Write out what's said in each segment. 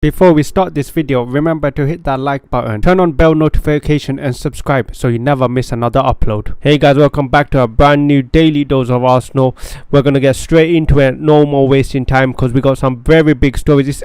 Before we start this video, remember to hit that like button, turn on bell notification and subscribe so you never miss another upload. Hey guys, welcome back to a brand new daily dose of Arsenal. We're gonna get straight into it, no more wasting time because we got some very big stories. It's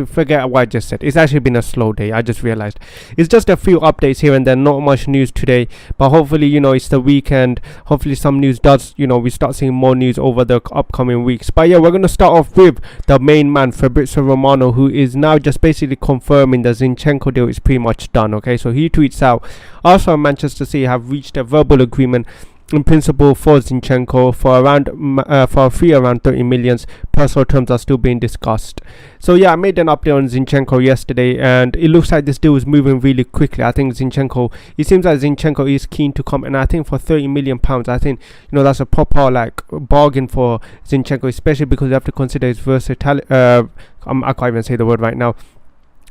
forget what I just said. It's actually been a slow day, I just realized. It's just a few updates here and there, not much news today, but hopefully, it's the weekend. Hopefully some news does, we start seeing more news over the upcoming weeks. But yeah, we're gonna start off with the main man, Fabrizio Romano, who is now just basically confirming the Zinchenko deal is pretty much done. Okay, so he tweets out, Arsenal and Manchester City have reached a verbal agreement in principle for Zinchenko for a fee around 30 million. Personal terms are still being discussed. So yeah, I made an update on Zinchenko yesterday, and it looks like this deal is moving really quickly. I think it seems like Zinchenko is keen to come, and I think for 30 million pounds, I think that's a proper bargain for Zinchenko, especially because you have to consider his versatility. I can't even say the word right now.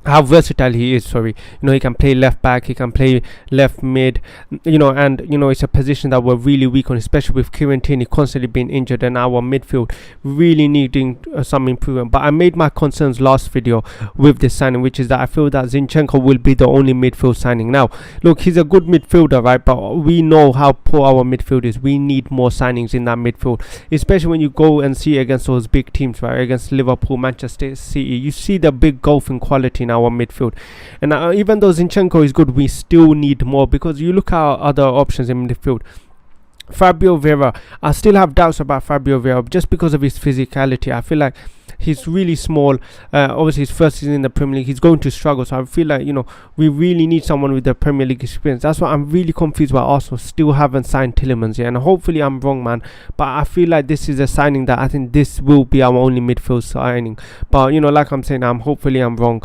How versatile he is. He can play left back, he can play left mid, and it's a position that we're really weak on, especially with Kieran Tierney constantly being injured and our midfield really needing some improvement. But I made my concerns last video with this signing, which is that I feel that Zinchenko will be the only midfield signing. Now look, he's a good midfielder, right? But we know how poor our midfield is. We need more signings in that midfield, especially when you go and see against those big teams, right? Against Liverpool, Manchester City, you see the big gulf in quality in our midfield. And even though Zinchenko is good, we still need more, because you look at our other options in midfield. Fabio Vieira, I still have doubts about Fabio Vieira just because of his physicality. I feel like he's really small. Obviously his first season in the Premier League, he's going to struggle. So I feel like we really need someone with the Premier League experience. That's why I'm really confused why Arsenal still haven't signed Tielemans yet. And hopefully I'm wrong, man, but I feel like this is a signing that I think this will be our only midfield signing. But like I'm saying, hopefully I'm wrong,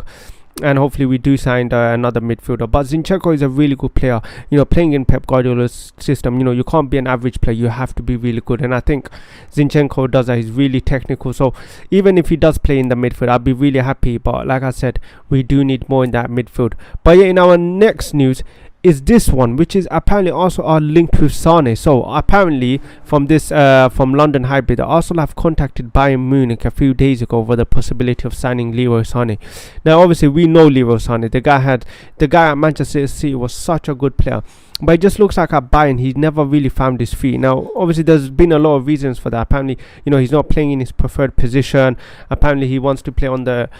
and hopefully we do sign another midfielder. But Zinchenko is a really good player. Playing in Pep Guardiola's system, you can't be an average player, you have to be really good. And I think Zinchenko does that. He's really technical. So even if he does play in the midfield, I'll be really happy. But like I said, we do need more in that midfield. But yeah, in our next news is this one, which is apparently also are linked with Sane. So apparently from London Hybrid, Arsenal have contacted Bayern Munich a few days ago over the possibility of signing Leroy Sane. Now obviously we know Leroy Sane, the guy at Manchester City was such a good player, but it just looks like at Bayern he never really found his feet. Now obviously there's been a lot of reasons for that. Apparently he's not playing in his preferred position. Apparently he wants to play on the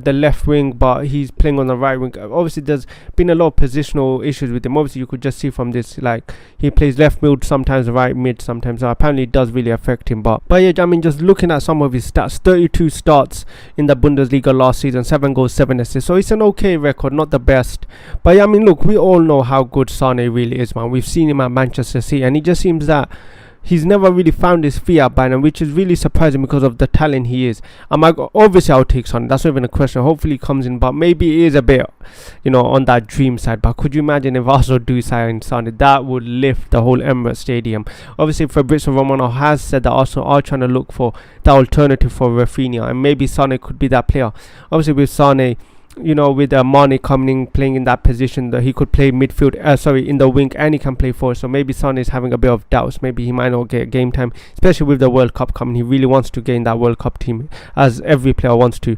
left wing, but he's playing on the right wing. Obviously there's been a lot of positional issues with him. Obviously you could just see from this, he plays left mid sometimes, right mid sometimes. So apparently it does really affect him. But yeah, just looking at some of his stats, 32 starts in the Bundesliga last season, 7 goals, 7 assists. So it's an okay record, not the best. But yeah, look, we all know how good Sane really is, man. We've seen him at Manchester City, and he just seems that he's never really found his feet at Bayern, which is really surprising because of the talent he is. Obviously I'll take Sane, that's not even a question. Hopefully he comes in, but maybe he is a bit on that dream side. But could you imagine if Arsenal do sign Sane? That would lift the whole Emirates Stadium. Obviously Fabrizio Romano has said that Arsenal are trying to look for the alternative for Rafinha, and maybe Sane could be that player. Obviously with Sane, with Mane coming in, playing in that position, that he could play midfield, in the wing, and he can play forward. So maybe Son is having a bit of doubts. Maybe he might not get game time, especially with the World Cup coming. He really wants to get in that World Cup team, as every player wants to.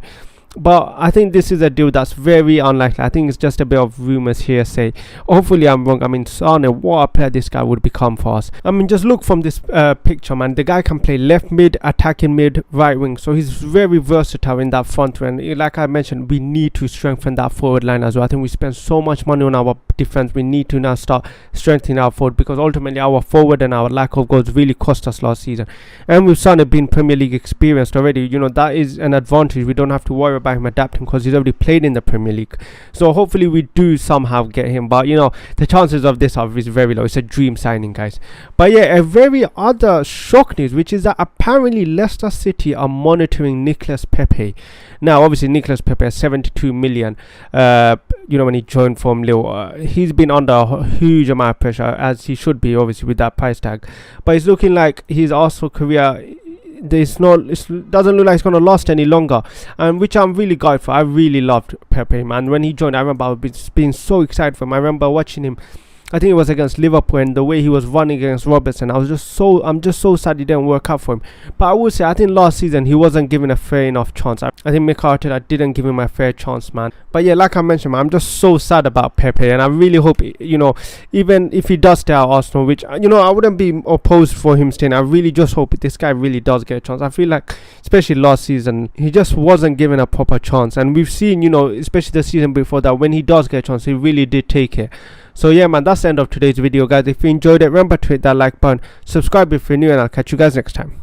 But I think this is a deal that's very unlikely. I think it's just a bit of rumours, hearsay. Hopefully I'm wrong. Sane, what a player this guy would become for us. Just look from this picture, man. The guy can play left mid, attacking mid, right wing. So he's very versatile in that front end. Like I mentioned, we need to strengthen that forward line as well. I think we spend so much money on our defense. We need to now start strengthening our forward, because ultimately our forward and our lack of goals really cost us last season. And with Sane being Premier League experienced already, that is an advantage. We don't have to worry about him adapting because he's already played in the Premier League. So hopefully we do somehow get him, but the chances of this are very low. It's a dream signing, guys. But yeah, a very other shock news, which is that apparently Leicester City are monitoring Nicolas Pepe. Now obviously Nicolas Pepe has 72 million when he joined from Lille. He's been under a huge amount of pressure, as he should be, obviously, with that price tag. But it's looking like his Arsenal career, it doesn't look like it's going to last any longer, which I'm really glad for. I really loved Pepe, man. When he joined, I remember being so excited for him. I remember watching him I think it was against Liverpool, and the way he was running against Robertson, I'm just so sad it didn't work out for him. But I will say, I think last season he wasn't given a fair enough chance. I think Mikel Arteta didn't give him a fair chance, man. But yeah, like I mentioned, man, I'm just so sad about Pepe, and I really hope, even if he does stay at Arsenal, which, I wouldn't be opposed for him staying. I really just hope this guy really does get a chance. I feel like, especially last season, he just wasn't given a proper chance, and we've seen, especially the season before that, when he does get a chance, he really did take it. So yeah, man, that's the end of today's video, guys. If you enjoyed it, remember to hit that like button, subscribe if you're new, and I'll catch you guys next time.